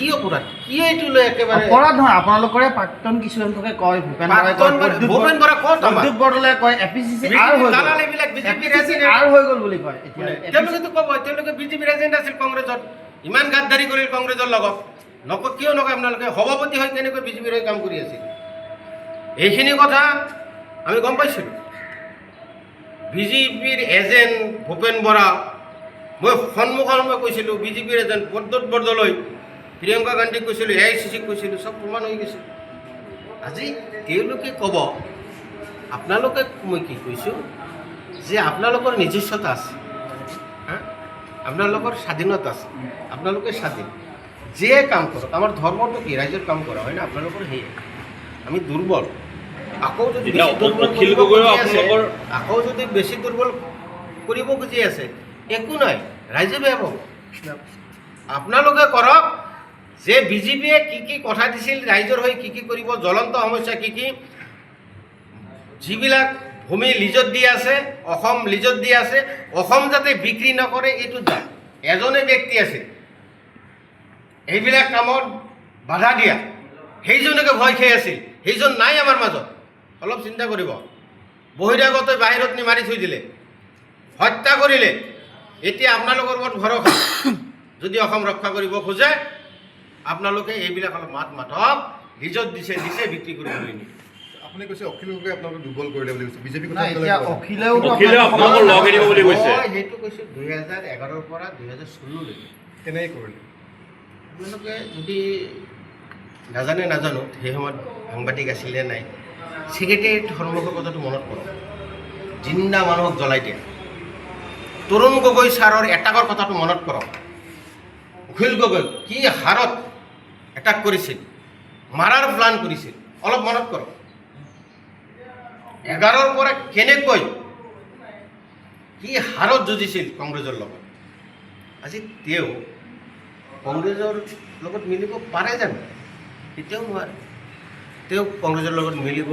কি অপৰাধ কি এইটো লৈ একেবাৰে অপৰাধ নহয় আপোনালোকৰে প্ৰাক্তন কিছুসংখ্যকে কয় ভূপেন বৰা ক'ত প্ৰদ্যুৎ বৰদলৈ কয় এপিচিচি আৰ হৈ গ'ল এইবিলাক বিজেপিৰ আৰ হৈ গ'ল বুলি কয় এতিয়া তেওঁলোকেতো ক'ব তেওঁলোকে বিজেপিৰ এজেণ্ট আছিল কংগ্ৰেছত ইমান গাদ্দাৰি কৰিল কংগ্ৰেছৰ লগত কিয় নকয় আপোনালোকে সভাপতি হৈ কেনেকৈ বিজেপিৰ হৈ কাম কৰি আছিল এইখিনি কথা আমি গম পাইছিলোঁ বিজেপিৰ এজেণ্ট ভূপেন বৰা মই সন্মুখে কৈছিলোঁ বিজেপিৰ এজেণ্ট প্ৰদ্যুৎ বৰদলৈ প্ৰিয়ংকা গান্ধীক কৈছিলোঁ AICC কৈছিলোঁ চব প্ৰমাণ হৈ গৈছিল আজি তেওঁলোকে ক'ব আপোনালোকে মই কি কৈছোঁ যে আপোনালোকৰ নিজস্বতা আছে আপোনালোকৰ স্বাধীনতা আছে আপোনালোকে স্বাধীন যে কাম কৰক আমাৰ ধৰ্মটো কি ৰাইজৰ কাম কৰা হয় না আপোনালোকৰ সেয়ে আমি দুৰ্বল আকৌ যদি বেছি দুৰ্বল কৰিব খুজি আছে একো নাই ৰাইজে বেয়া পাব আপোনালোকে কৰক যে বিজেপিয়ে কি কি কথা দিছিল ৰাইজৰ হৈ কি কি কৰিব জ্বলন্ত সমস্যা কি কি যিবিলাক ভূমি লিজত দি আছে অসম লিজত দি আছে অসম যাতে বিক্ৰী নকৰে এইটো যায় এজনে ব্যক্তি আছে এইবিলাক কামত বাধা দিয়া সেইজনকে ভয় খাই আছিল সেইজন নাই আমাৰ মাজত অলপ চিন্তা কৰিব বহিৰাগত বাহিৰত নি মাৰি থৈ দিলে হত্যা কৰিলে এতিয়া আপোনালোকৰ ওপৰত ভৰসা যদি অসম ৰক্ষা কৰিব খোজে আপোনালোকে এইবিলাক অলপ মাত মাতক লিজত দিছে বিক্ৰী কৰিবলৈ নি আপুনি কৈছে অখিল গগৈ আপোনালোকে দুৰ্বল কৰিলে বুলি কৈছে বিজেপি অখিলেও সেইটো কৈছোঁ 2011ৰ পৰা 2016লৈকে কেনেকৈ কৰিলে আপোনালোকে যদি নাজানো সেই সময়ত সাংবাদিক আছিলে নাই ছেক্ৰেটেৰিয়েট সন্মুখৰ কথাটো মনত কৰক জিন্দা মানুহক জ্বলাই দিয়ে তৰুণ গগৈ ছাৰৰ এটাকৰ কথাটো মনত কৰক অখিল গগৈ কি হাৰত এটাক কৰিছিল মাৰাৰ প্লান কৰিছিল অলপ মনত কৰক 11ৰ পৰা কেনেকৈ কি হাৰত যুঁজিছিল কংগ্ৰেছৰ লগত আজি তেওঁ কংগ্ৰেছৰ লগত মিলিব পাৰে জানো কেতিয়াও নোৱাৰে তেওঁ কংগ্ৰেছৰ লগত মিলিব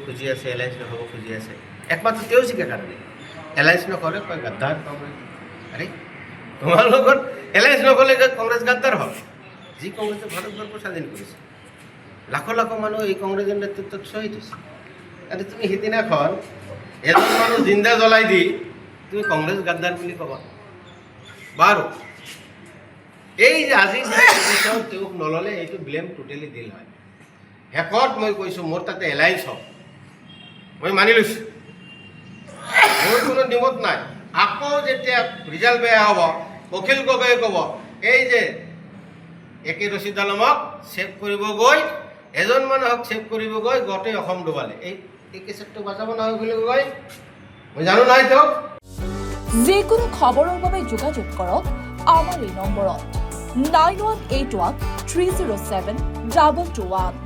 খুজি আছে এলায়েন্স নহ'ব খুজি আছে একমাত্ৰ তেওঁ শিকে কাৰণে এলায়েন্স নকৰে কয় গাদ্দাৰ কংগ্ৰেছ আৰে তোমাৰ লগত এলায়েন্স নকৰিলে কংগ্ৰেছ গাদ্দাৰ হয় যি কংগ্ৰেছে ভাৰতবৰ্ষ স্বাধীন কৰিছে লাখ মানুহ এই কংগ্ৰেছৰ নেতৃত্বত শ্বহীদ হৈছে আৰু তুমি সিদিনাখন এজন মানুহ জিন্দা জ্বলাই দি তুমি কংগ্ৰেছ গাদ্দাৰ বুলি ক'বা বাৰু এই যে আজি তেওঁক নল'লে এইটো ব্লেম টোটেলি দিল হয় শেষত মই কৈছোঁ মোৰ তাতে এলায়েন্স হওক মই মানি লৈছোঁ মোৰ কোনো নিমত নাই আকৌ যেতিয়া ৰিজাল্ট বেয়া হ'ব অখিল গগৈয়ে ক'ব এই যে একে ৰচিদ আলমক ছেভ কৰিব গৈ এজন মানুহক ছেভ কৰিব গৈ গোটেই অসম ডুবালে এই কেছেটটো বাজাব নহয় অখিল গগৈ মই জানো নহয় তেওঁক যিকোনো খবৰৰ বাবে যোগাযোগ কৰক আমাৰ এই নম্বৰত 9181 307 221